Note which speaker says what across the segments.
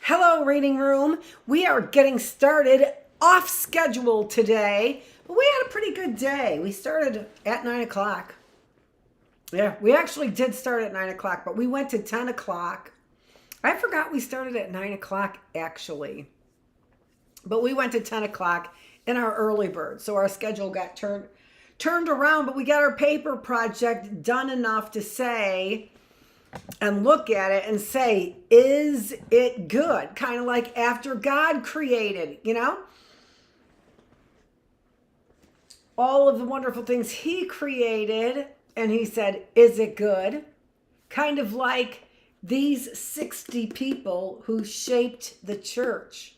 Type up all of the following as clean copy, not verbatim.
Speaker 1: Hello, reading room. We are getting started off schedule today, but we had a pretty good day. We started at 9 o'clock. Yeah, we actually did start at 9 o'clock, but we went to 10 o'clock. I forgot we started at 9 o'clock actually, but we went to 10 o'clock in our early bird. So our schedule got turned around, but we got our paper project done enough to say and look at it and say, is it good? Kind of like after God created, all of the wonderful things he created, and he said, is it good? Kind of like these 60 people who shaped the church.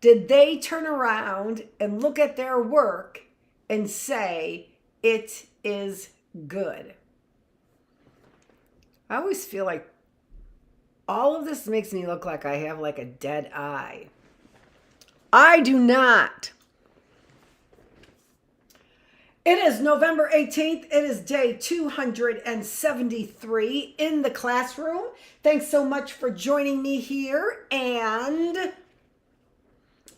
Speaker 1: Did they turn around and look at their work and say, it is good? I always feel like all of this makes me look like I have like a dead eye. I do not. It is November 18th. It is day 273 in the classroom. Thanks so much for joining me here, and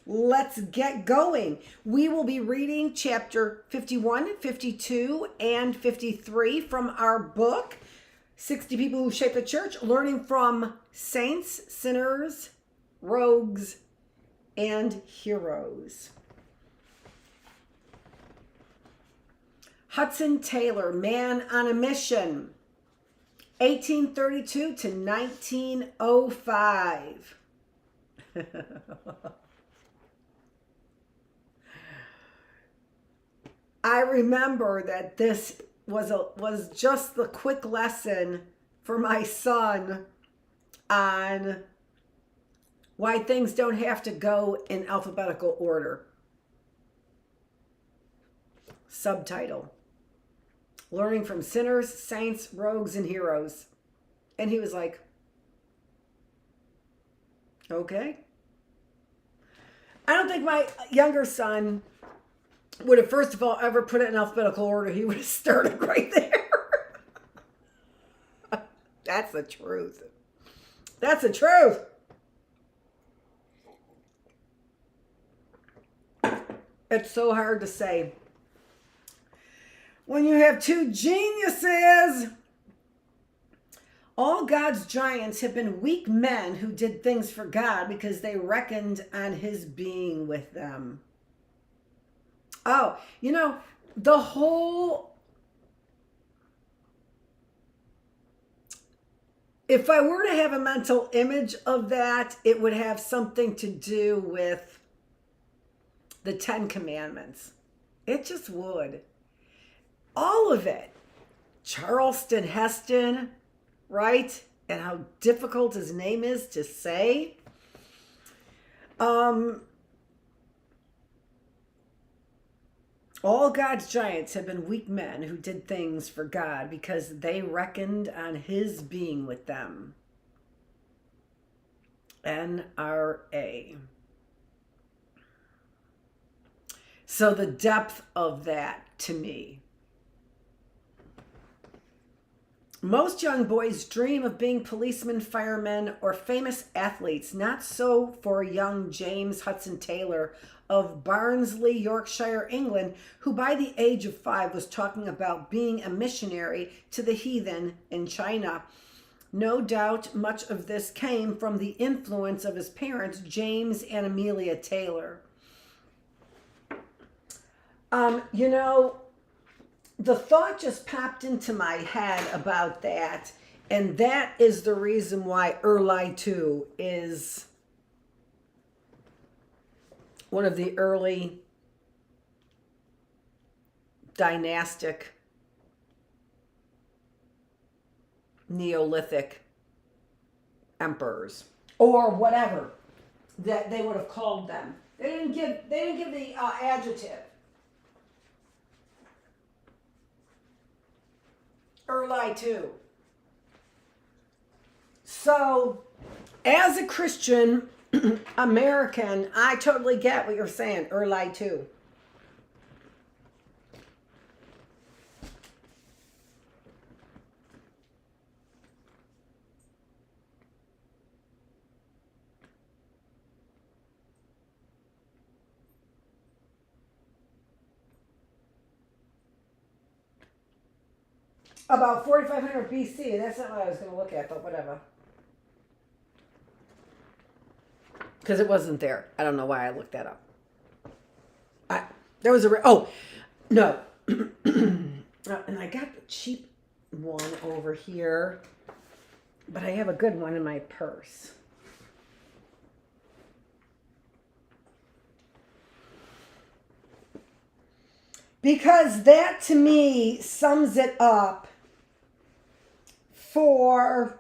Speaker 1: let's get going. We will be reading chapter 51, 52, and 53 from our book, 60 People Who Shape the Church, learning from saints, sinners, rogues, and heroes. Hudson Taylor, Man on a Mission, 1832 to 1905. I remember that this was just the quick lesson for my son on why things don't have to go in alphabetical order. Subtitle: Learning from Sinners, Saints, Rogues, and Heroes. And he was like, okay. I don't think my younger son would have, first of all, ever put it in alphabetical order. He would have started right there. That's the truth. That's the truth. It's so hard to say. When you have two geniuses, all God's giants have been weak men who did things for God because they reckoned on his being with them. Oh, the whole, if I were to have a mental image of that, it would have something to do with the 10 Commandments. It just would. All of it. Charleston Heston, right? And how difficult his name is to say. All God's giants have been weak men who did things for God because they reckoned on his being with them. NRA. So the depth of that to me. Most young boys dream of being policemen, firemen, or famous athletes. Not so for young James Hudson Taylor of Barnsley, Yorkshire, England, who by the age of 5 was talking about being a missionary to the heathen in China. No doubt much of this came from the influence of his parents, James and Amelia Taylor. The thought just popped into my head about that, and that is the reason why Erli 2 is one of the early dynastic Neolithic emperors, or whatever that they would have called them. They didn't give the adjective. Erli 2. So, as a Christian American, I totally get what you're saying, Erli 2. About 4500 BC. That's not what I was going to look at, but whatever. Because it wasn't there. I don't know why I looked that up. There was a... Oh, no. And I got the cheap one over here. But I have a good one in my purse. Because that, to me, sums it up for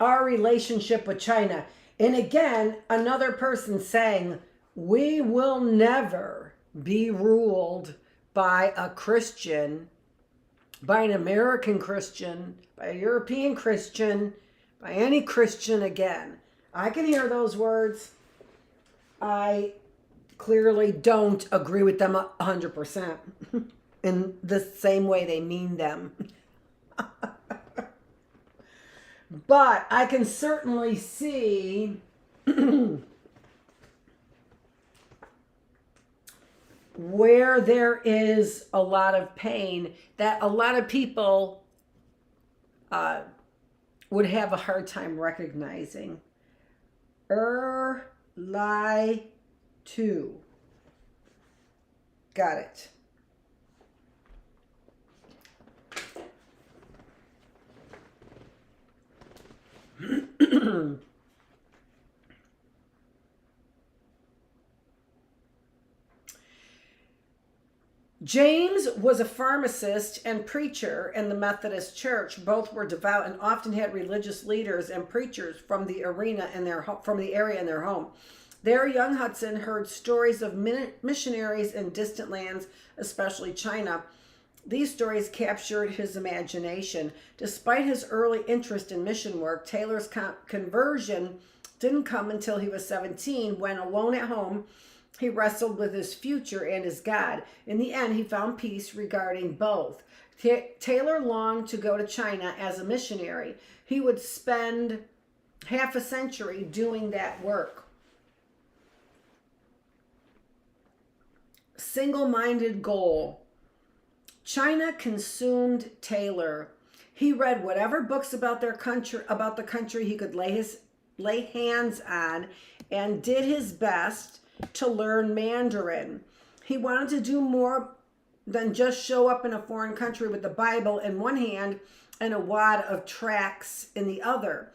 Speaker 1: our relationship with China. And again, another person saying, we will never be ruled by a Christian, by an American Christian, by a European Christian, by any Christian again. I can hear those words. I clearly don't agree with them 100% in the same way they mean them. But I can certainly see where there is a lot of pain that a lot of people would have a hard time recognizing. Lie to. Got it. James was a pharmacist and preacher in the Methodist Church. Both were devout and often had religious leaders and preachers from the area in their home. There, young Hudson heard stories of missionaries in distant lands, especially China. These stories captured his imagination. Despite his early interest in mission work, Taylor's conversion didn't come until he was 17, when, alone at home, he wrestled with his future and his God. In the end, he found peace regarding both. Taylor longed to go to China as a missionary. He would spend half a century doing that work. Single-minded goal. China consumed Taylor. He read whatever books about the country he could lay hands on, and did his best to learn Mandarin. He wanted to do more than just show up in a foreign country with the Bible in one hand and a wad of tracts in the other.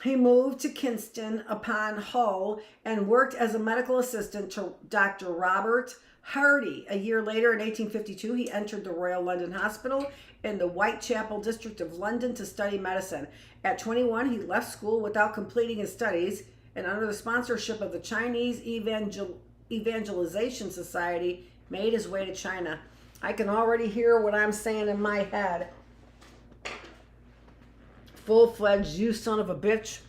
Speaker 1: He moved to Kingston upon Hull and worked as a medical assistant to Dr. Robert Hardy. A year later, in 1852, he entered the Royal London Hospital in the Whitechapel district of London to study medicine. At 21, he left school without completing his studies, and under the sponsorship of the Chinese Evangelization Society, made his way to China. I can already hear what I'm saying in my head. Full-fledged, you son of a bitch.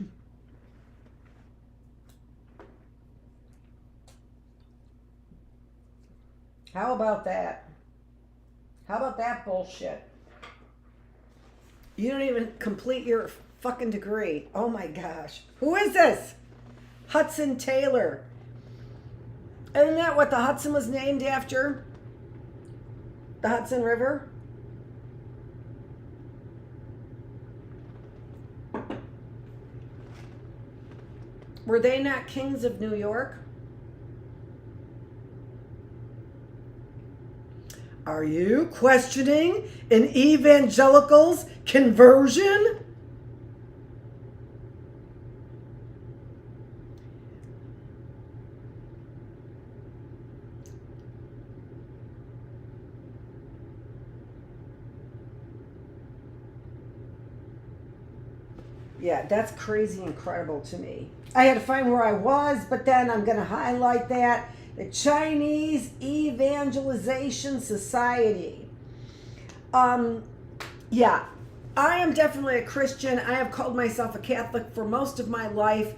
Speaker 1: How about that? How about that bullshit? You don't even complete your fucking degree. Oh my gosh. Who is this? Hudson Taylor. Isn't that what the Hudson was named after? The Hudson River? Were they not kings of New York? Are you questioning an evangelical's conversion? Yeah, that's crazy incredible to me. I had to find where I was, but then I'm going to highlight that. The Chinese Evangelization Society. Yeah, I am definitely a Christian. I have called myself a Catholic for most of my life,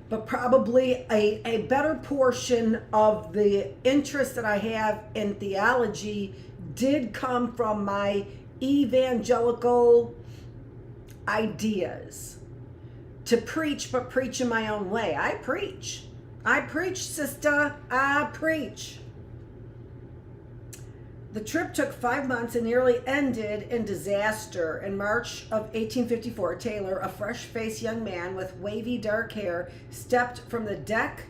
Speaker 1: but probably a better portion of the interest that I have in theology did come from my evangelical ideas. To preach, but preach in my own way. I preach, sister. I preach. The trip took 5 months and nearly ended in disaster. In March of 1854, Taylor, a fresh-faced young man with wavy dark hair, stepped from the deck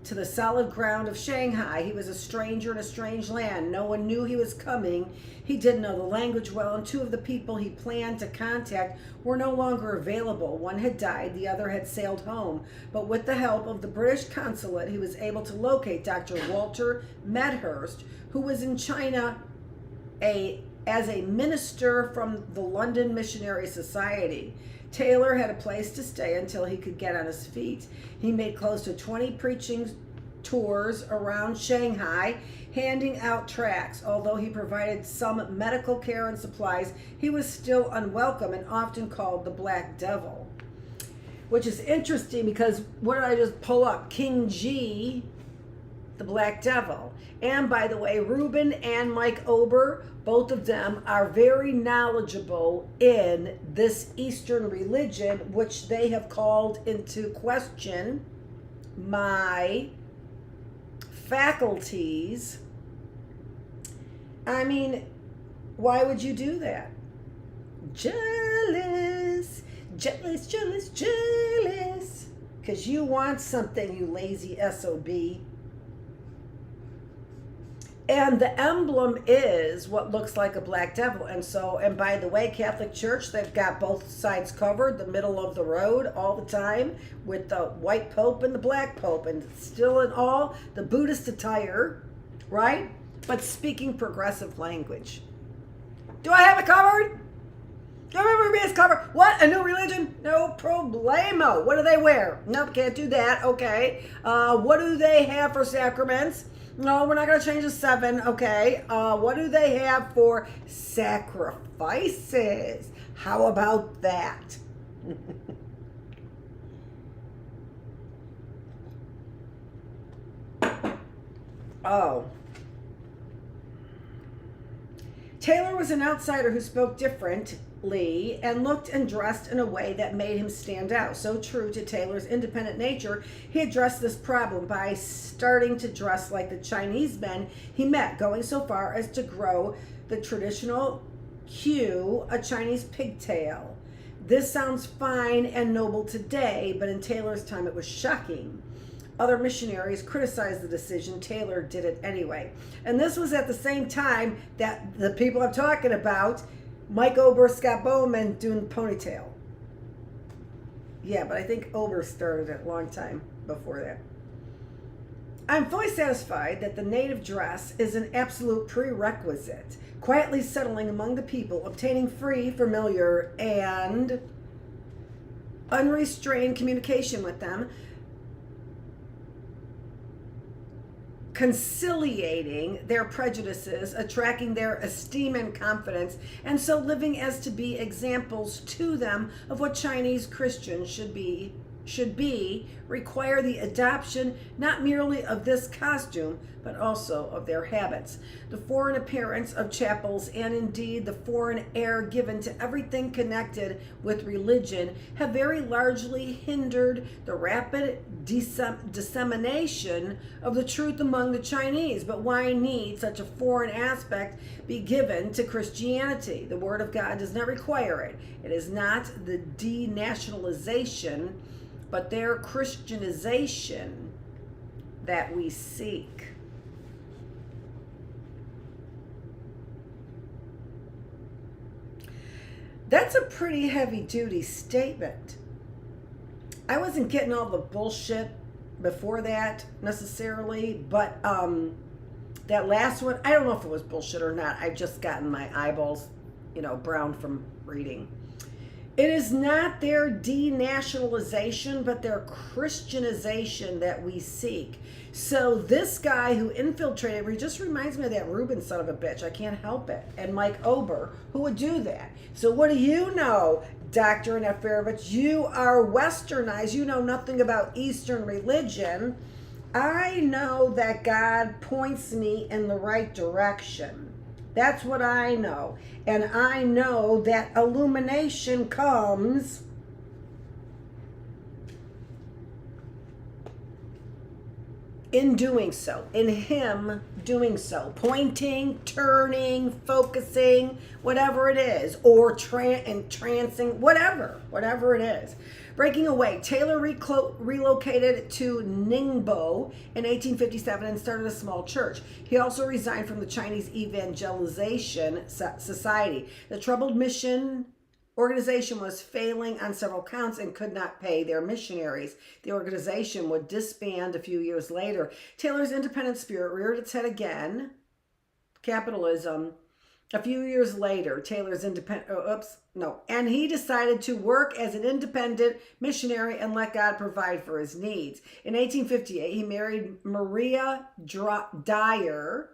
Speaker 1: to the solid ground of Shanghai. He was a stranger in a strange land. No one knew he was coming. He didn't know the language well, and two of the people he planned to contact were no longer available. One had died, the other had sailed home. But with the help of the British consulate, he was able to locate Dr. Walter Medhurst, who was in China as a minister from the London Missionary Society. Taylor had a place to stay until he could get on his feet. He made close to 20 preaching tours around Shanghai, handing out tracts. Although he provided some medical care and supplies, he was still unwelcome and often called the Black Devil. Which is interesting because what did I just pull up? King G, the Black Devil. And by the way, Reuben and Mike Ober, both of them are very knowledgeable in this Eastern religion, which they have called into question my faculties. I mean, why would you do that? Jealous, jealous, jealous, jealous. Because you want something, you lazy SOB. And the emblem is what looks like a black devil. And by the way, Catholic Church, they've got both sides covered, the middle of the road all the time, with the white Pope and the black Pope, and still in all the Buddhist attire, right? But speaking progressive language. Do I have it covered? Do I remember being covered? What? A new religion? No problemo. What do they wear? Nope, can't do that. Okay. What do they have for sacraments? No, we're not going to change the 7. Okay. What do they have for sacrifices? How about that? Oh. Taylor was an outsider who spoke differently and looked and dressed in a way that made him stand out. So true to Taylor's independent nature, he addressed this problem by starting to dress like the Chinese men he met, going so far as to grow the traditional queue, a Chinese pigtail. This sounds fine and noble today, but in Taylor's time it was shocking. Other missionaries criticized the decision. Taylor did it anyway. And this was at the same time that the people I'm talking about, Mike Ober, Scott Bowman, doing ponytail. Yeah, but I think Ober started it a long time before that. I'm fully satisfied that the native dress is an absolute prerequisite. Quietly settling among the people, obtaining free, familiar, and unrestrained communication with them, conciliating their prejudices, attracting their esteem and confidence, and so living as to be examples to them of what Chinese Christians should be, require the adoption not merely of this costume, but also of their habits. The foreign appearance of chapels and indeed the foreign air given to everything connected with religion have very largely hindered the rapid dissemination of the truth among the Chinese. But why need such a foreign aspect be given to Christianity? The Word of God does not require it. It is not the denationalization, but their Christianization that we seek. That's a pretty heavy-duty statement. I wasn't getting all the bullshit before that necessarily, but that last one, I don't know if it was bullshit or not. I've just gotten my eyeballs, brown from reading. It is not their denationalization, but their Christianization that we seek. So this guy who infiltrated, he just reminds me of that Reuben son of a bitch. I can't help it. And Mike Ober, who would do that. So what do you know, Dr. Annette Feravich? You are westernized. You know nothing about Eastern religion. I know that God points me in the right direction. That's what I know. And I know that illumination comes in doing so, in him doing so, pointing, turning, focusing, whatever it is, or entrancing, whatever it is. Breaking away, Taylor relocated to Ningbo in 1857 and started a small church. He also resigned from the Chinese Evangelization Society. The troubled mission organization was failing on several counts and could not pay their missionaries. The organization would disband a few years later. Taylor's independent spirit reared its head again. Capitalism. A few years later, Taylor's and he decided to work as an independent missionary and let God provide for his needs. In 1858, he married Maria Dyer,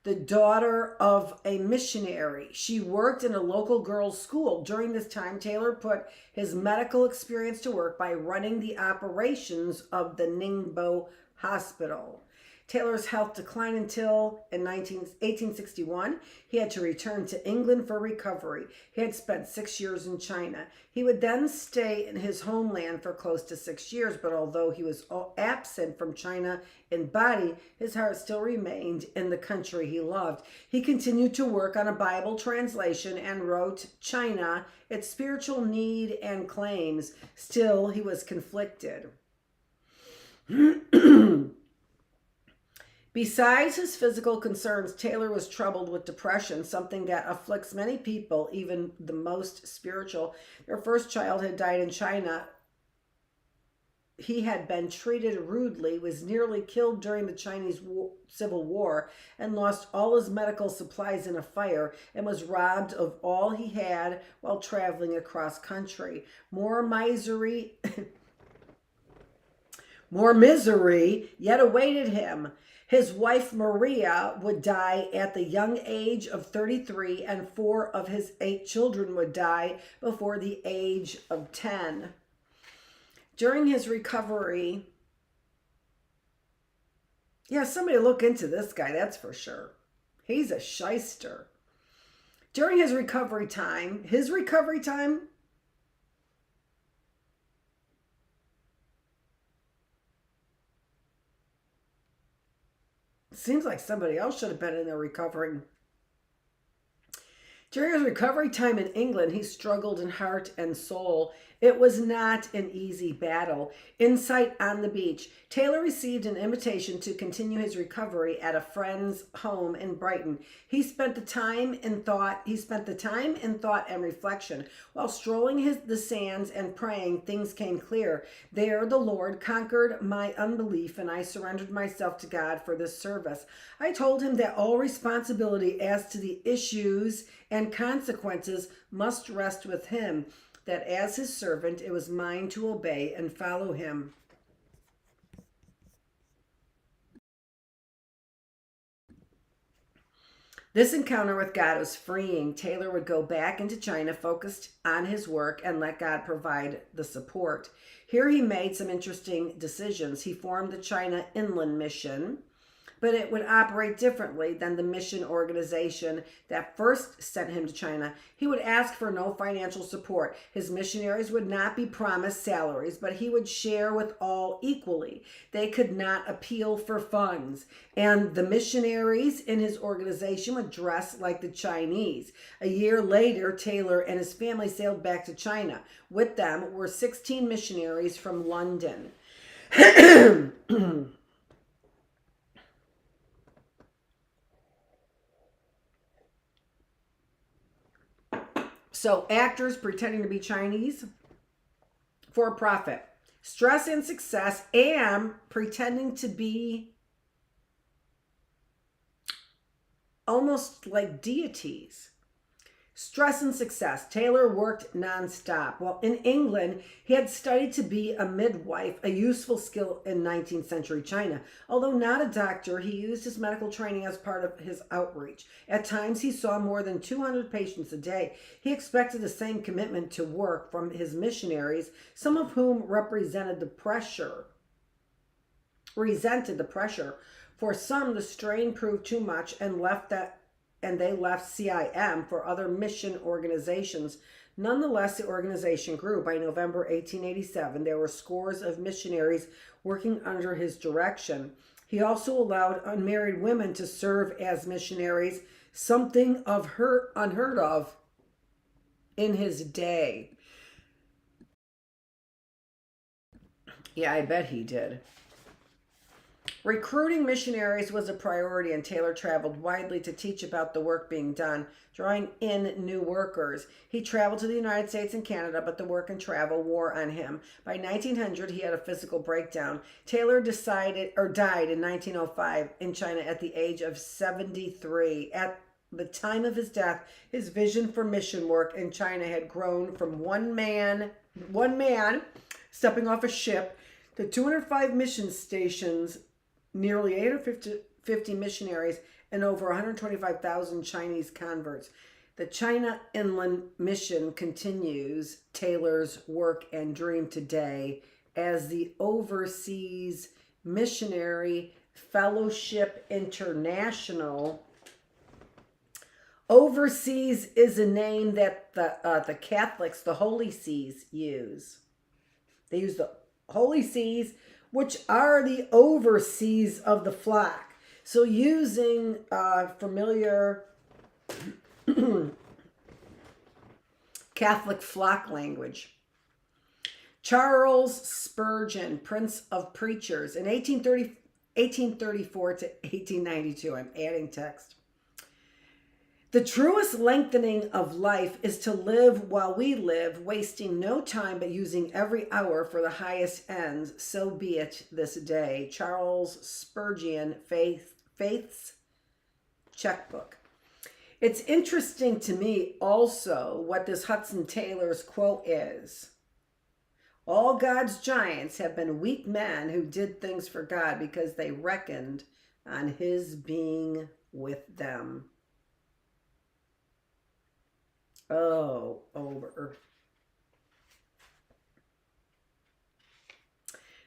Speaker 1: the daughter of a missionary. She worked in a local girls' school. During this time, Taylor put his medical experience to work by running the operations of the Ningbo Hospital. Taylor's health declined until in 1861, he had to return to England for recovery. He had spent 6 years in China. He would then stay in his homeland for close to 6 years, but although he was absent from China in body, his heart still remained in the country he loved. He continued to work on a Bible translation and wrote China, its spiritual need and claims. Still, he was conflicted. Besides his physical concerns, Taylor was troubled with depression, something that afflicts many people, even the most spiritual. Their first child had died in China. He had been treated rudely, was nearly killed during the Chinese Civil War, and lost all his medical supplies in a fire, and was robbed of all he had while traveling across country. More misery yet awaited him. His wife Maria would die at the young age of 33, and 4 of his 8 children would die before the age of 10. During his recovery, somebody look into this guy, that's for sure. He's a shyster. During his recovery time, seems like somebody else should have been in there recovering. During his recovery time in England, he struggled in heart and soul. It was not an easy battle. Insight on the beach. Taylor received an invitation to continue his recovery at a friend's home in Brighton. He spent the time in thought and reflection. While strolling the sands and praying, things came clear. There the Lord conquered my unbelief, and I surrendered myself to God for this service. I told him that all responsibility as to the issues and consequences must rest with him, that as his servant it was mine to obey and follow him. This encounter with God was freeing. Taylor would go back into China, focused on his work, and let God provide the support. Here he made some interesting decisions. He formed the China Inland Mission, but it would operate differently than the mission organization that first sent him to China. He would ask for no financial support. His missionaries would not be promised salaries, but he would share with all equally. They could not appeal for funds, and the missionaries in his organization would dress like the Chinese. A year later, Taylor and his family sailed back to China. With them were 16 missionaries from London. So actors pretending to be Chinese for profit, stress and success, and pretending to be almost like deities. Stress and success. Taylor worked nonstop. While in England, he had studied to be a midwife, a useful skill in 19th century China. Although not a doctor, he used his medical training as part of his outreach. At times, he saw more than 200 patients a day. He expected the same commitment to work from his missionaries, some of whom resented the pressure. For some, the strain proved too much and they left CIM for other mission organizations. Nonetheless, the organization grew. By November 1887, there were scores of missionaries working under his direction. He also allowed unmarried women to serve as missionaries, something unheard of in his day. Yeah, I bet he did. Recruiting missionaries was a priority, and Taylor traveled widely to teach about the work being done, drawing in new workers. He traveled to the United States and Canada, but the work and travel wore on him. By 1900, he had a physical breakdown. Taylor died in 1905 in China at the age of 73. At the time of his death, his vision for mission work in China had grown from one man stepping off a ship to 205 mission stations, nearly 850 missionaries, and over 125,000 Chinese converts. The China Inland Mission continues Taylor's work and dream today as the Overseas Missionary Fellowship International. Overseas is a name that the Catholics, the Holy Sees, use. They use the Holy Sees, which are the overseas of the flock. So using familiar Catholic flock language. Charles Spurgeon, Prince of Preachers, in 1834 to 1892. I'm adding text. The truest lengthening of life is to live while we live, wasting no time but using every hour for the highest ends. So be it this day. Charles Spurgeon, Faith's Checkbook. It's interesting to me also what this Hudson Taylor's quote is. All God's giants have been weak men who did things for God because they reckoned on his being with them. Oh, over.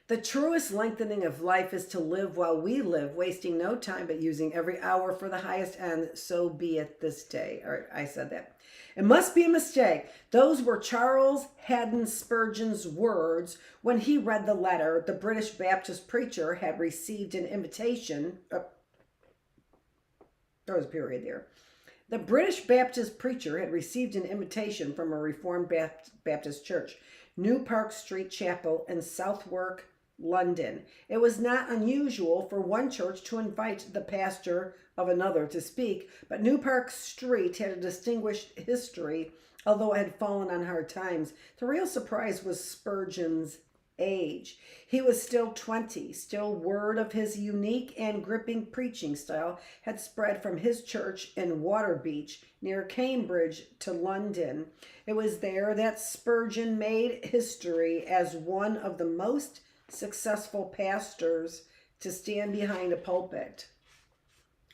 Speaker 1: The truest lengthening of life is to live while we live, wasting no time but using every hour for the highest end. So be it this day. All right, I said that. It must be a mistake. Those were Charles Haddon Spurgeon's words when he read the letter the British Baptist preacher had received an invitation. There was a period there. The British Baptist preacher had received an invitation from a Reformed Baptist church, New Park Street Chapel in Southwark, London. It was not unusual for one church to invite the pastor of another to speak, but New Park Street had a distinguished history, although it had fallen on hard times. The real surprise was Spurgeon's age. He was still 20. Still, word of his unique and gripping preaching style had spread from his church in Waterbeach near Cambridge to London. It was there that Spurgeon made history as one of the most successful pastors to stand behind a pulpit.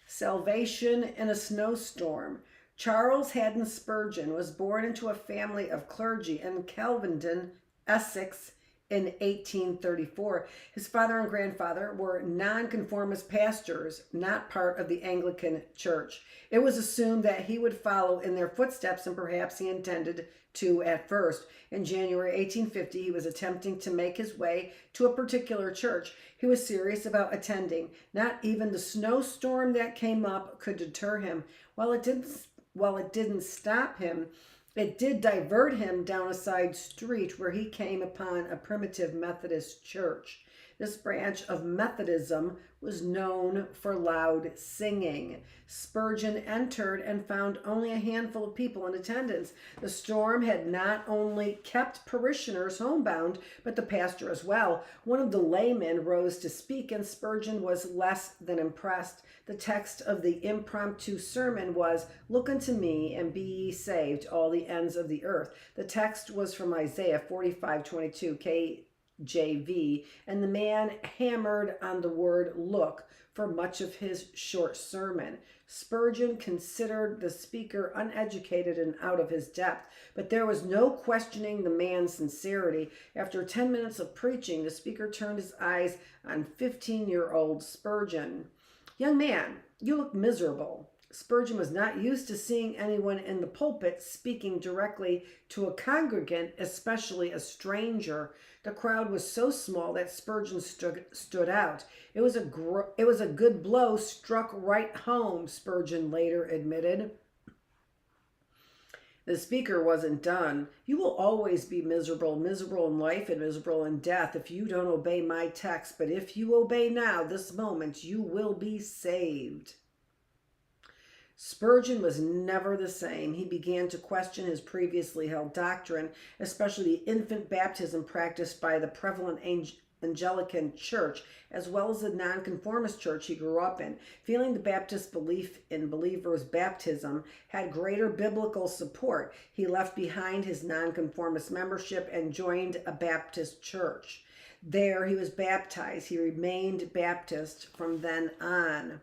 Speaker 1: Salvation in a snowstorm. Charles Haddon Spurgeon was born into a family of clergy in Kelvedon, Essex, in 1834. His father and grandfather were nonconformist pastors, not part of the Anglican Church. It was assumed that he would follow in their footsteps, and perhaps he intended to at first. In January 1850, he was attempting to make his way to a particular church. He was serious about attending. Not even the snowstorm that came up could deter him. While it didn't stop him, it did divert him down a side street where he came upon a primitive Methodist church. This branch of Methodism was known for loud singing. Spurgeon entered and found only a handful of people in attendance. The storm had not only kept parishioners homebound, but the pastor as well. One of the laymen rose to speak, and Spurgeon was less than impressed. The text of the impromptu sermon was, "Look unto me, and be ye saved, all the ends of the earth." The text was from Isaiah 45:22, KJV, and the man hammered on the word "look" for much of his short sermon. Spurgeon considered the speaker uneducated and out of his depth, but there was no questioning the man's sincerity. After 10 minutes of preaching, the speaker turned his eyes on 15-year-old Spurgeon. "Young man, you look miserable," Spurgeon was not used to seeing anyone in the pulpit speaking directly to a congregant, especially a stranger. The crowd was so small that Spurgeon stood out. It was a good blow struck right home, Spurgeon later admitted. The speaker wasn't done. You will always be miserable in life and miserable in death if you don't obey my text. But if you obey now, this moment, you will be saved. Spurgeon was never the same. He began to question his previously held doctrine, especially the infant baptism practiced by the prevalent Anglican church, as well as the nonconformist church he grew up in. Feeling the Baptist belief in believers' baptism had greater biblical support, he left behind his nonconformist membership and joined a Baptist church. There he was baptized. He remained Baptist from then on.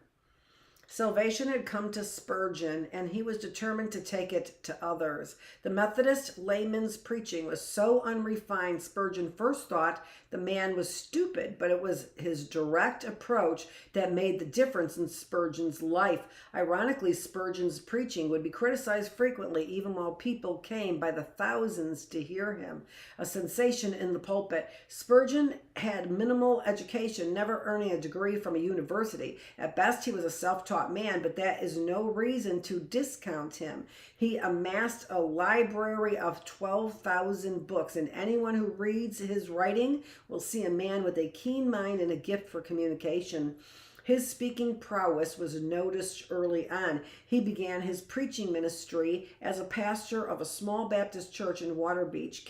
Speaker 1: Salvation had come to Spurgeon, and he was determined to take it to others. The Methodist layman's preaching was so unrefined, Spurgeon first thought the man was stupid, but it was his direct approach that made the difference in Spurgeon's life. Ironically, Spurgeon's preaching would be criticized frequently, even while people came by the thousands to hear him. A sensation in the pulpit, Spurgeon had minimal education, never earning a degree from a university. At best, he was a self-taught man, but that is no reason to discount him. He amassed a library of 12,000 books, and anyone who reads his writing will see a man with a keen mind and a gift for communication. His speaking prowess was noticed early on. He began his preaching ministry as a pastor of a small Baptist church in Waterbeach,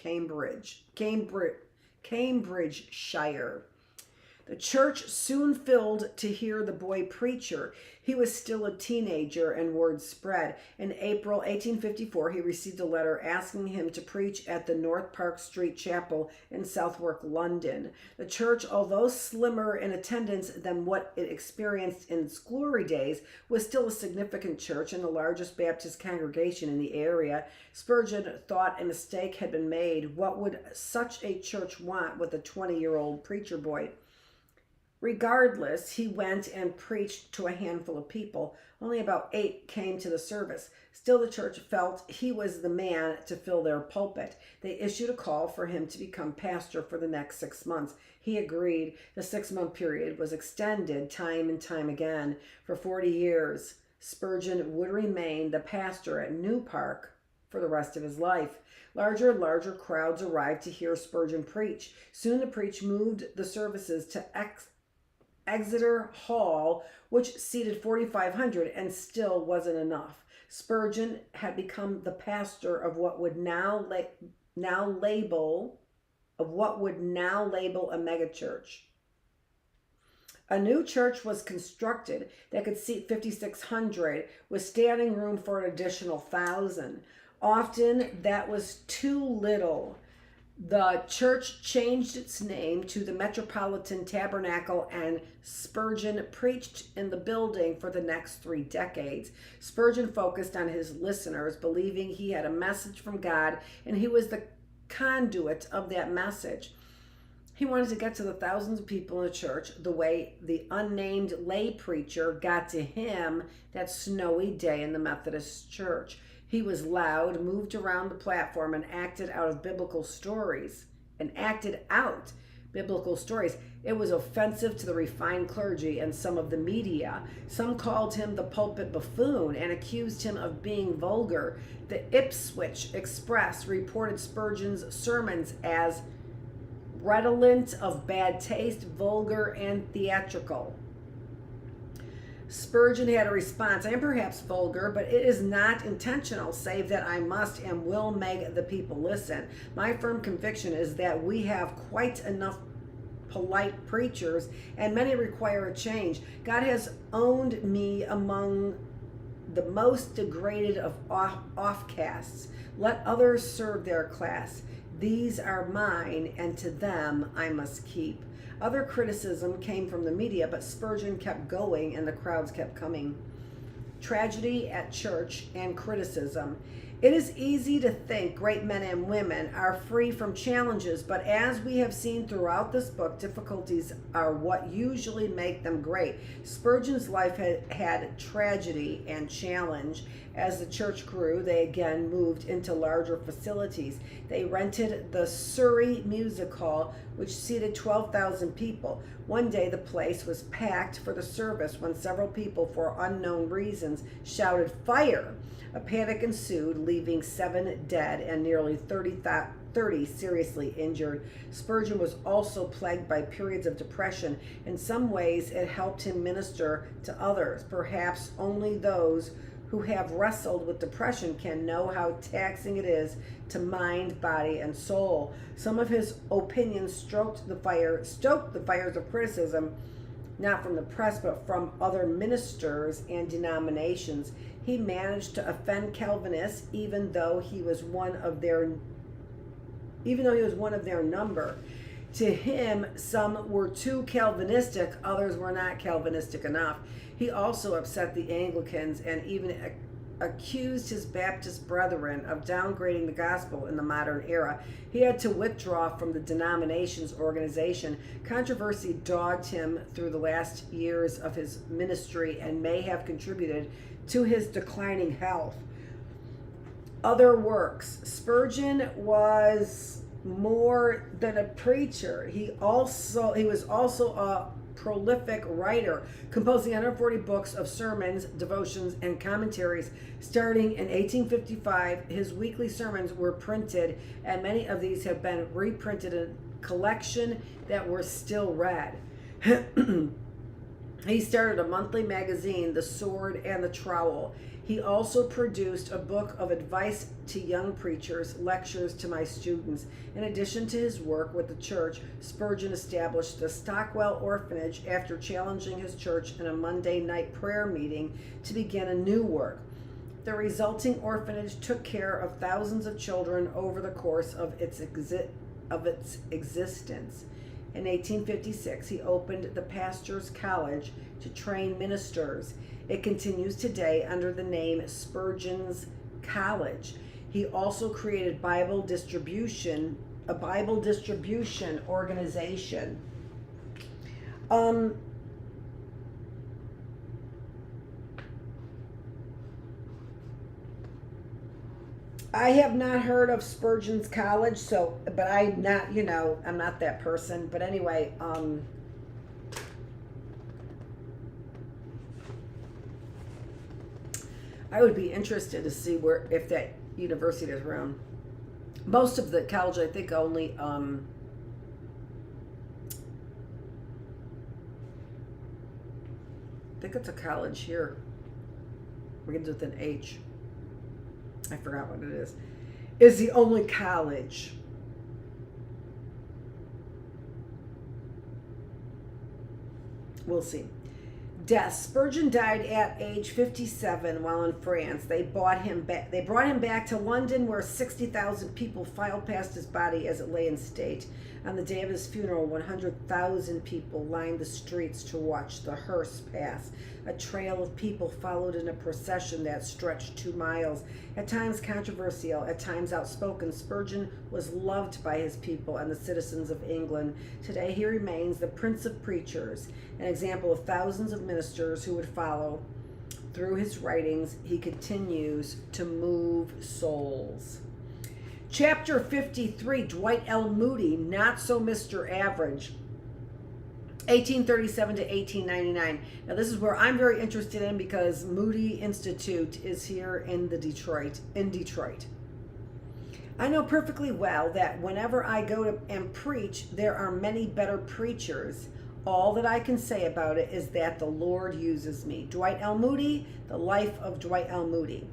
Speaker 1: Cambridgeshire. The church soon filled to hear the boy preacher. He was still a teenager, and word spread. In April 1854, he received a letter asking him to preach at the North Park Street Chapel in Southwark, London. The church, although slimmer in attendance than what it experienced in its glory days, was still a significant church and the largest Baptist congregation in the area. Spurgeon thought a mistake had been made. What would such a church want with a 20-year-old preacher boy? Regardless, he went and preached to a handful of people. Only about 8 came to the service. Still, the church felt he was the man to fill their pulpit. They issued a call for him to become pastor for the next 6 months. He agreed. The 6-month period was extended time and time again. For 40 years, Spurgeon would remain the pastor at New Park for the rest of his life. Larger and larger crowds arrived to hear Spurgeon preach. Soon the preach moved the services to Exeter Hall, which seated 4,500, and still wasn't enough. Spurgeon had become the pastor of what would now label a megachurch. A new church was constructed that could seat 5,600, with standing room for an additional 1,000. Often that was too little. The church changed its name to the Metropolitan Tabernacle, and Spurgeon preached in the building for the next 3 decades. Spurgeon focused on his listeners, believing he had a message from God, and he was the conduit of that message. He wanted to get to the thousands of people in the church the way the unnamed lay preacher got to him that snowy day in the Methodist church. He was loud, moved around the platform, and acted out biblical stories. It was offensive to the refined clergy and some of the media. Some called him the pulpit buffoon and accused him of being vulgar. The Ipswich Express reported Spurgeon's sermons as redolent of bad taste, vulgar, and theatrical. Spurgeon had a response. I am perhaps vulgar, but it is not intentional, save that I must and will make the people listen. My firm conviction is that we have quite enough polite preachers, and many require a change. God has owned me among the most degraded of offcasts. Let others serve their class. These are mine, and to them I must keep. Other criticism came from the media, but Spurgeon kept going and the crowds kept coming. tragedy at church, and criticism. It is easy to think great men and women are free from challenges, but as we have seen throughout this book, difficulties are what usually make them great. Spurgeon's life had tragedy and challenge. As the church grew, they again moved into larger facilities. They rented the Surrey Music Hall, which seated 12,000 people. One day the place was packed for the service when several people, for unknown reasons, shouted "Fire!" A panic ensued, leaving 7 dead and nearly 30 seriously injured. Spurgeon was also plagued by periods of depression. In some ways, it helped him minister to others. Perhaps only those who have wrestled with depression can know how taxing it is to mind, body, and soul. Some of his opinions stoked the fires of criticism, not from the press, but from other ministers and denominations. He managed to offend Calvinists, even though he was one of their number. To him, some were too Calvinistic, others were not Calvinistic enough. He also upset the Anglicans and even accused his Baptist brethren of downgrading the gospel in the modern era. He had to withdraw from the denomination's organization. Controversy dogged him through the last years of his ministry and may have contributed to his declining health. Other works. Spurgeon was more than a preacher. He was also a prolific writer, composing 140 books of sermons, devotions, and commentaries. Starting in 1855, his weekly sermons were printed, and many of these have been reprinted in a collection that were still read. He started a monthly magazine, The Sword and the Trowel. He also produced a book of advice to young preachers, lectures to my students. In addition to his work with the church, Spurgeon established the Stockwell Orphanage after challenging his church in a Monday night prayer meeting to begin a new work. The resulting orphanage took care of thousands of children over the course of its existence. In 1856, he opened the Pastors' College to train ministers. It continues today under the name Spurgeon's College. He also created a Bible distribution organization. I have not heard of Spurgeon's College, but I'm not, I'm not that person. But anyway, I would be interested to see if that university is around. Most of the college, I think, only I think it's a college here. Begins with an H. I forgot what it is the only college. We'll see. Death. Spurgeon died at age 57 while in France. They brought him back to London, where 60,000 people filed past his body as it lay in state. On the day of his funeral, 100,000 people lined the streets to watch the hearse pass. A trail of people followed in a procession that stretched 2 miles. At times controversial, at times outspoken, Spurgeon was loved by his people and the citizens of England. Today he remains the Prince of Preachers, an example of thousands of ministers who would follow. Through his writings, he continues to move souls. Chapter 53, Dwight L. Moody, Not So Mr. Average, 1837 to 1899. Now this is where I'm very interested in, because Moody Institute is here in Detroit. I know perfectly well that whenever I go and preach, there are many better preachers. All that I can say about it is that the Lord uses me. Dwight L. Moody, The Life of Dwight L. Moody.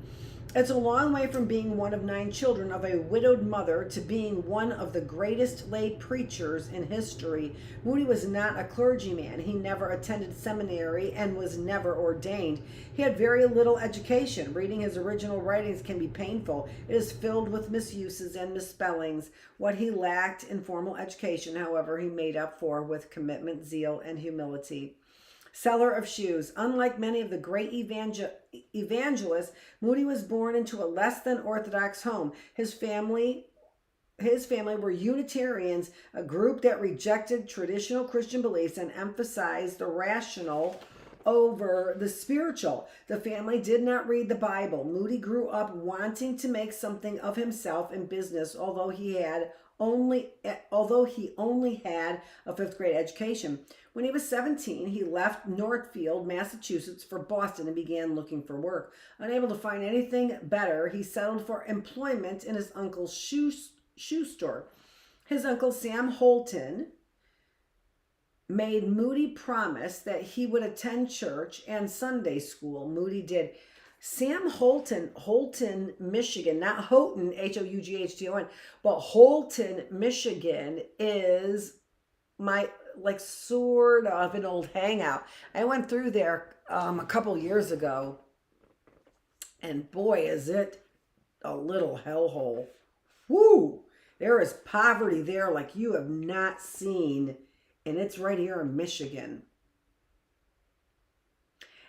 Speaker 1: It's a long way from being one of 9 children of a widowed mother to being one of the greatest lay preachers in history. Moody was not a clergyman. He never attended seminary and was never ordained. He had very little education. Reading his original writings can be painful. It is filled with misuses and misspellings. What he lacked in formal education, however, he made up for with commitment, zeal, and humility. seller of shoes. Unlike many of the great evangelists, Moody was born into a less than orthodox home. His family were Unitarians, a group that rejected traditional Christian beliefs and emphasized the rational over the spiritual. The family did not read the Bible. Moody grew up wanting to make something of himself in business, although he only had a fifth grade education. When he was 17, he left Northfield, Massachusetts for Boston and began looking for work. Unable to find anything better, he settled for employment in his uncle's shoe store. His uncle Sam Holton made Moody promise that he would attend church and Sunday school. Moody did. Sam Holton, Michigan, not Houghton, Houghton, but Holton, Michigan is my sort of an old hangout. I went through there a couple years ago, and boy, is it a little hellhole. Woo! There is poverty there like you have not seen, and it's right here in Michigan.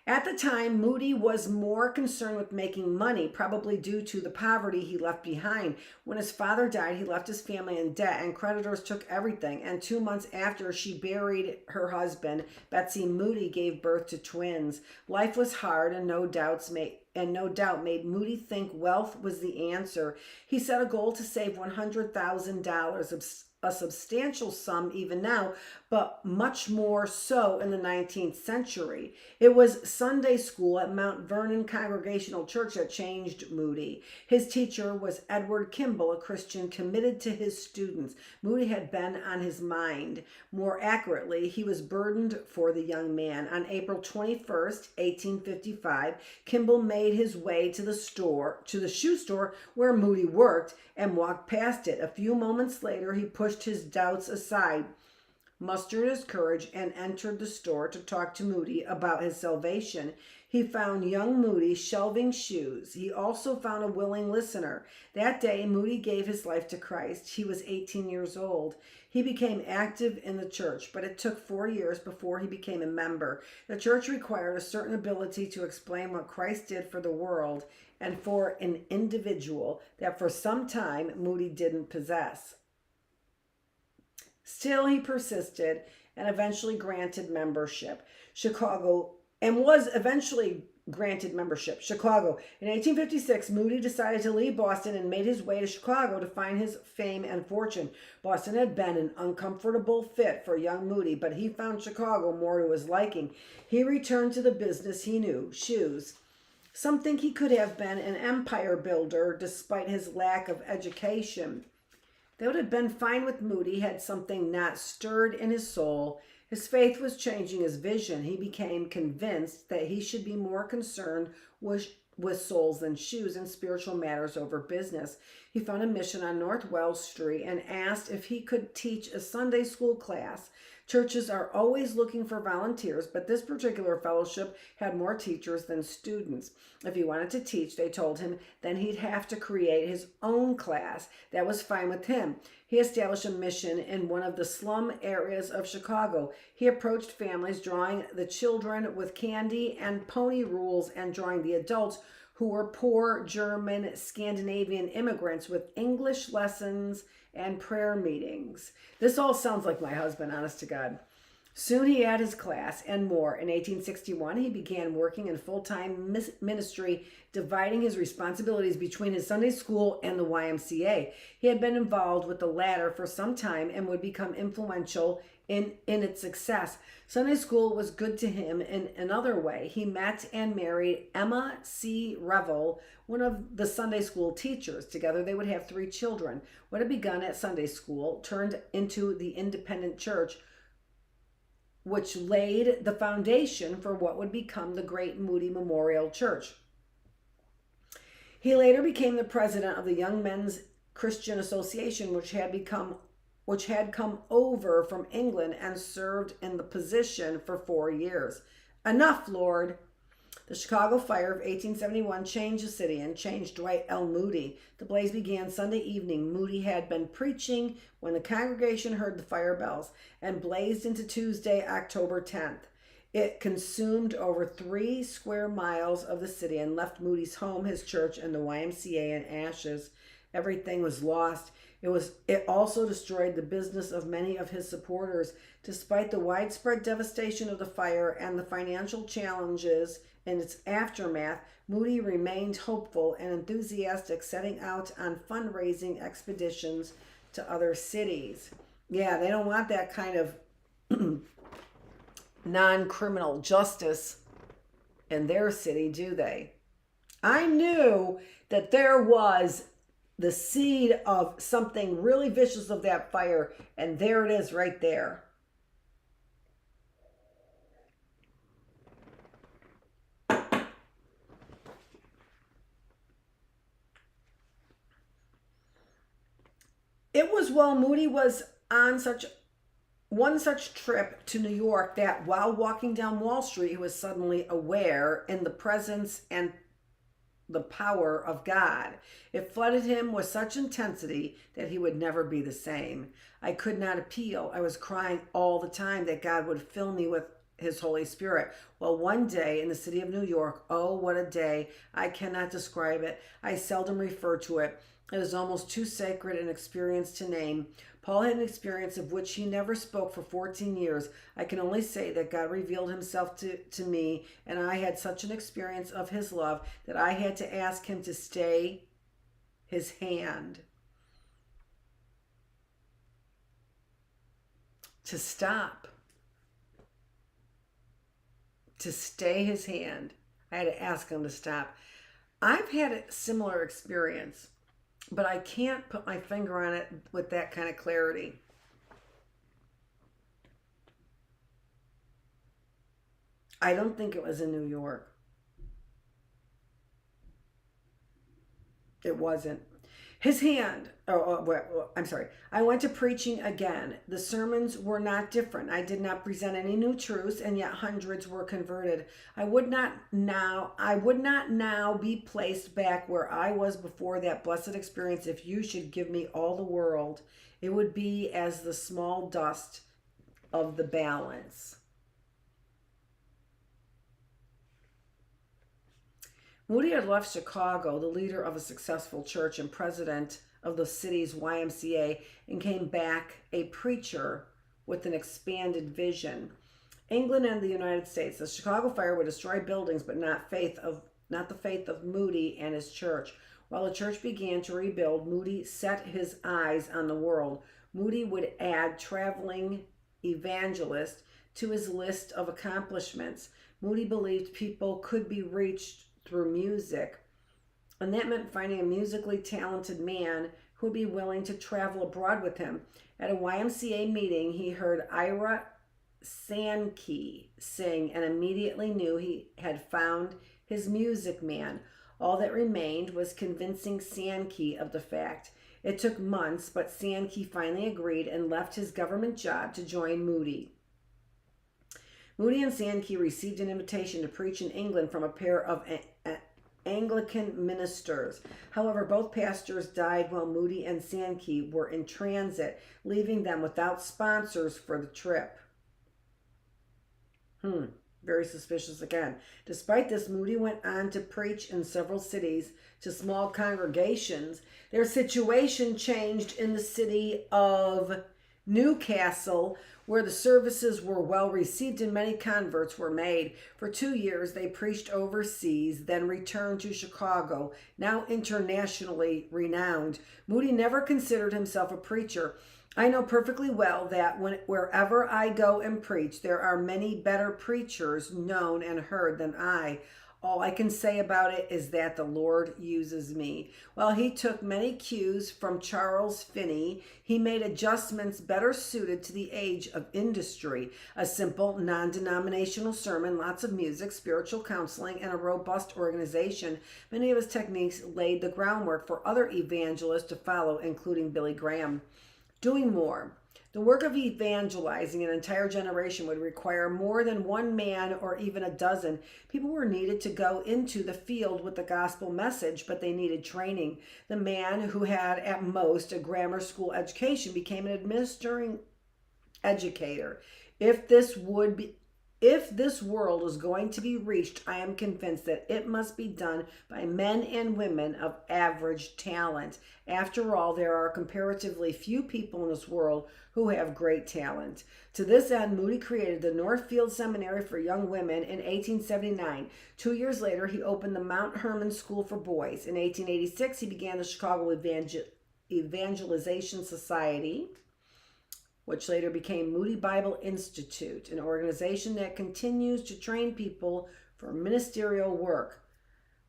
Speaker 1: At the time, Moody was more concerned with making money, probably due to the poverty he left behind. When his father died, he left his family in debt, and creditors took everything. And 2 months after she buried her husband, Betsy Moody gave birth to twins. Life was hard, and no doubt made Moody think wealth was the answer. He set a goal to save $100,000, a substantial sum even now, but much more so in the 19th century. It was Sunday school at Mount Vernon Congregational Church that changed Moody. His teacher was Edward Kimball, a Christian committed to his students. Moody had been on his mind. More accurately, he was burdened for the young man. On April 21st, 1855, Kimball made his way to the shoe store where Moody worked, and walked past it. A few moments later, he pushed his doubts aside, mustered his courage, and entered the store to talk to Moody about his salvation. He found young Moody shelving shoes. He also found a willing listener. That day, Moody gave his life to Christ. He was 18 years old. He became active in the church, but it took 4 years before he became a member. The church required a certain ability to explain what Christ did for the world and for an individual that for some time Moody didn't possess. Still, he persisted and eventually granted membership. Chicago. In 1856, Moody decided to leave Boston and made his way to Chicago to find his fame and fortune. Boston had been an uncomfortable fit for young Moody, but he found Chicago more to his liking. He returned to the business he knew, shoes. Some think he could have been an empire builder despite his lack of education. That would have been fine with Moody had something not stirred in his soul. His faith was changing his vision. He became convinced that he should be more concerned with souls than shoes and spiritual matters over business. He found a mission on North Wells Street and asked if he could teach a Sunday school class. Churches are always looking for volunteers, but this particular fellowship had more teachers than students. If he wanted to teach, they told him, then he'd have to create his own class. That was fine with him. He established a mission in one of the slum areas of Chicago. He approached families, drawing the children with candy and pony rules, and drawing the adults who were poor German Scandinavian immigrants with English lessons and prayer meetings. This all sounds like my husband, honest to God. Soon he had his class and more. In 1861, he began working in full-time ministry, dividing his responsibilities between his Sunday school and the YMCA. He had been involved with the latter for some time and would become influential in its success. Sunday school was good to him in another way. He met and married Emma C. Revel, one of the Sunday school teachers. Together they would have 3 children. What had begun at Sunday school turned into the independent church, which laid the foundation for what would become the Great Moody Memorial Church. He later became the president of the Young Men's Christian Association, which had come over from England and served in the position for 4 years. Enough, Lord. The Chicago fire of 1871 changed the city and changed Dwight L. Moody. The blaze began Sunday evening. Moody had been preaching when the congregation heard the fire bells and blazed into Tuesday, October 10th. It consumed over 3 square miles of the city and left Moody's home, his church, and the YMCA in ashes. Everything was lost. It also destroyed the business of many of his supporters. Despite the widespread devastation of the fire and the financial challenges in its aftermath, Moody remained hopeful and enthusiastic, setting out on fundraising expeditions to other cities. Yeah, they don't want that kind of non-criminal justice in their city, do they? I knew that there was the seed of something really vicious of that fire, and there it is right there. It was while Moody was on one such trip to New York that while walking down Wall Street, he was suddenly aware in the presence and the power of God. It flooded him with such intensity that he would never be the same. I could not appeal. I was crying all the time that God would fill me with his Holy Spirit. Well, one day in the city of New York, oh, what a day. I cannot describe it. I seldom refer to it. It is almost too sacred an experience to name. Paul had an experience of which he never spoke for 14 years. I can only say that God revealed himself to me, and I had such an experience of his love that I had to ask him to stay his hand. To stop. To stay his hand. I had to ask him to stop. I've had a similar experience, but I can't put my finger on it with that kind of clarity. I don't think it was in New York. It wasn't. His hand, I'm sorry. I went to preaching again. The sermons were not different. I did not present any new truths, and yet hundreds were converted. I would not now be placed back where I was before that blessed experience. If you should give me all the world, it would be as the small dust of the balance. Moody had left Chicago, the leader of a successful church and president of the city's YMCA, and came back a preacher with an expanded vision. England and the United States. The Chicago fire would destroy buildings, but not the faith of Moody and his church. While the church began to rebuild, Moody set his eyes on the world. Moody would add traveling evangelist to his list of accomplishments. Moody believed people could be reached through music, and that meant finding a musically talented man who would be willing to travel abroad with him. At a YMCA meeting, he heard Ira Sankey sing and immediately knew he had found his music man. All that remained was convincing Sankey of the fact. It took months, but Sankey finally agreed and left his government job to join Moody. Moody and Sankey received an invitation to preach in England from a pair of Anglican ministers. However, both pastors died while Moody and Sankey were in transit, leaving them without sponsors for the trip. Very suspicious again. Despite this, Moody went on to preach in several cities to small congregations. Their situation changed in the city of Newcastle, where the services were well received and many converts were made. For 2 years, they preached overseas, then returned to Chicago, now internationally renowned. Moody never considered himself a preacher. I know perfectly well that wherever I go and preach, there are many better preachers known and heard than I. All I can say about it is that the Lord uses me. While he took many cues from Charles Finney, he made adjustments better suited to the age of industry. A simple, non-denominational sermon, lots of music, spiritual counseling, and a robust organization. Many of his techniques laid the groundwork for other evangelists to follow, including Billy Graham. Doing more. The work of evangelizing an entire generation would require more than one man or even a dozen. People were needed to go into the field with the gospel message, but they needed training. The man who had at most a grammar school education became an administering educator. If this would If this world is going to be reached, I am convinced that it must be done by men and women of average talent. After all, there are comparatively few people in this world who have great talent. To this end, Moody created the Northfield Seminary for Young Women in 1879. 2 years later, he opened the Mount Hermon School for Boys. In 1886, he began the Chicago Evangelization Society, which later became Moody Bible Institute, an organization that continues to train people for ministerial work.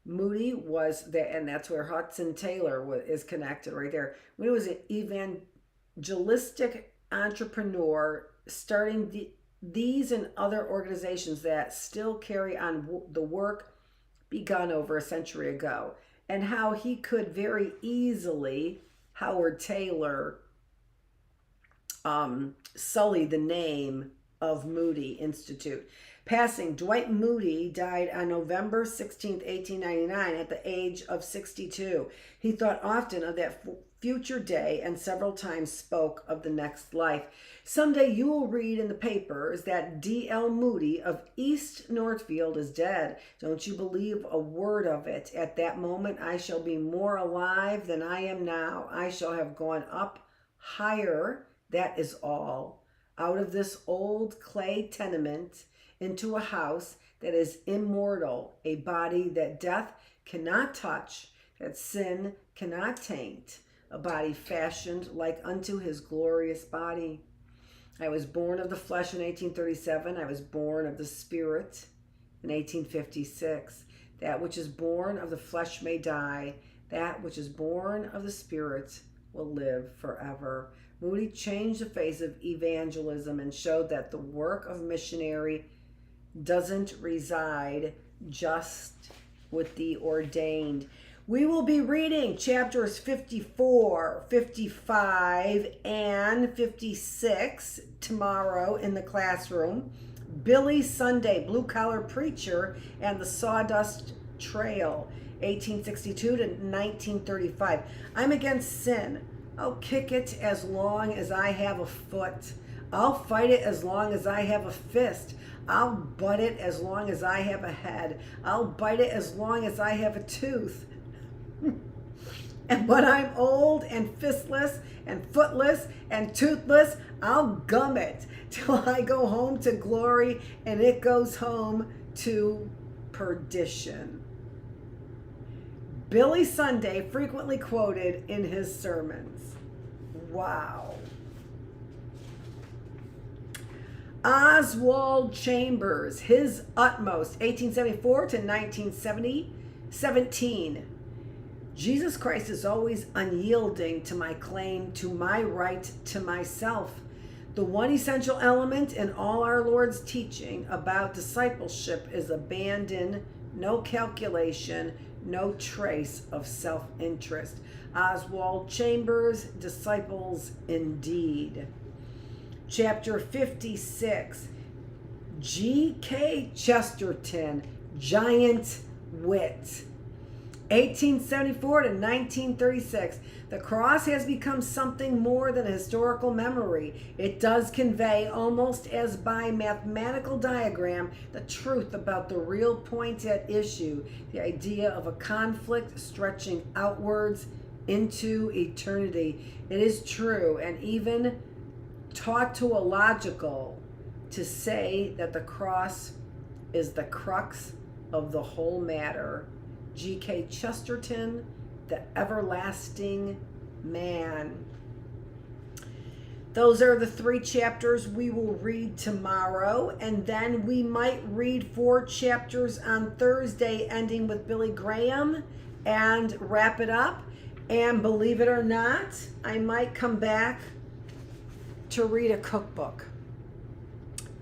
Speaker 1: Moody was that, and that's where Hudson Taylor is connected right there. Moody was an evangelistic entrepreneur, starting these and other organizations that still carry on the work begun over a century ago, and how he could very easily, Howard Taylor, sully the name of Moody Institute. Passing, Dwight Moody died on November 16th, 1899 at the age of 62. He thought often of that future day and several times spoke of the next life. Someday you will read in the papers that D.L. Moody of East Northfield is dead. Don't you believe a word of it. At that moment I shall be more alive than I am now. I shall have gone up higher. That is all. Out of this old clay tenement into a house that is immortal, a body that death cannot touch, that sin cannot taint, a body fashioned like unto his glorious body. I was born of the flesh in 1837. I was born of the spirit in 1856. That which is born of the flesh may die. That which is born of the spirit will live forever. Moody changed the face of evangelism and showed that the work of missionary doesn't reside just with the ordained. We will be reading chapters 54, 55, and 56 tomorrow in the classroom. Billy Sunday, Blue Collar Preacher, and the Sawdust Trail, 1862 to 1935. I'm against sin. I'll kick it as long as I have a foot. I'll fight it as long as I have a fist. I'll butt it as long as I have a head. I'll bite it as long as I have a tooth. And when I'm old and fistless and footless and toothless, I'll gum it till I go home to glory and it goes home to perdition. Billy Sunday frequently quoted in his sermons. Wow. Oswald Chambers, His Utmost, 1874 to 1917. Jesus Christ is always unyielding to my claim, to my right to myself. The one essential element in all our Lord's teaching about discipleship is abandon, no calculation, no trace of self-interest. Oswald Chambers, Disciples Indeed. Chapter 56, G.K. Chesterton, Giant Wit. 1874 to 1936. The cross has become something more than a historical memory. It does convey, almost as by mathematical diagram, the truth about the real point at issue, the idea of a conflict stretching outwards into eternity. It is true, and even tautological, to say that the cross is the crux of the whole matter. G.K. Chesterton, The Everlasting Man. Those are the 3 chapters we will read tomorrow, and then we might read 4 chapters on Thursday, ending with Billy Graham, and wrap it up. And believe it or not, I might come back to read a cookbook,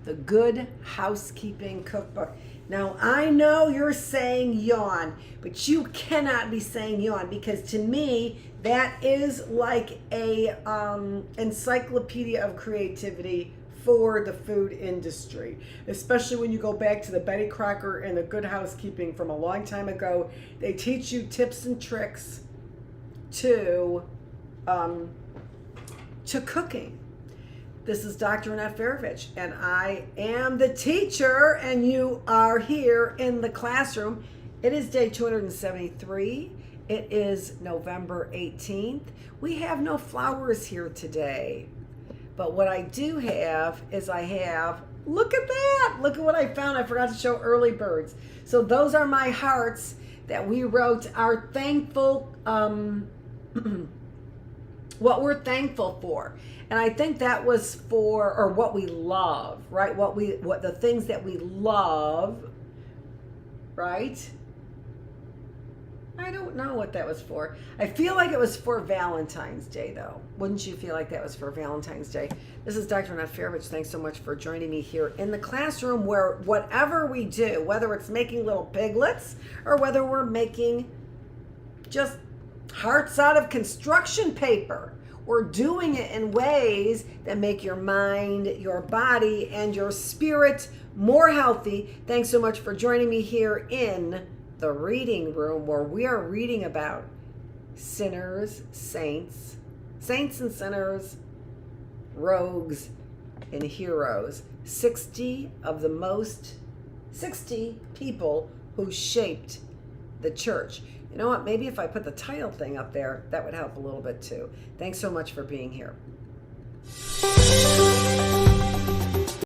Speaker 1: the Good Housekeeping Cookbook. Now, I know you're saying yawn, but you cannot be saying yawn, because to me, that is like a encyclopedia of creativity for the food industry, especially when you go back to the Betty Crocker and the Good Housekeeping from a long time ago. They teach you tips and tricks to cooking. This is Dr. Annette Feravich, and I am the teacher, and you are here in the classroom. It is day 273. It is November 18th. We have no flowers here today, but what I do have is look at that. Look at what I found. I forgot to show early birds. So those are my hearts that we wrote our thankful, what we're thankful for. And I think that was for, or what we love, right? What the things that we love, right? I don't know what that was for. I feel like it was for Valentine's Day, though. Wouldn't you feel like that was for Valentine's Day? This is Dr. Annette Feravich. Thanks so much for joining me here in the classroom, where whatever we do, whether it's making little piglets or whether we're making just hearts out of construction paper, we're doing it in ways that make your mind, your body, and your spirit more healthy. Thanks so much for joining me here in the reading room, where we are reading about sinners, saints and sinners, rogues and heroes. 60 people who shaped the church. You know what? Maybe if I put the title thing up there, that would help a little bit too. Thanks so much for being here.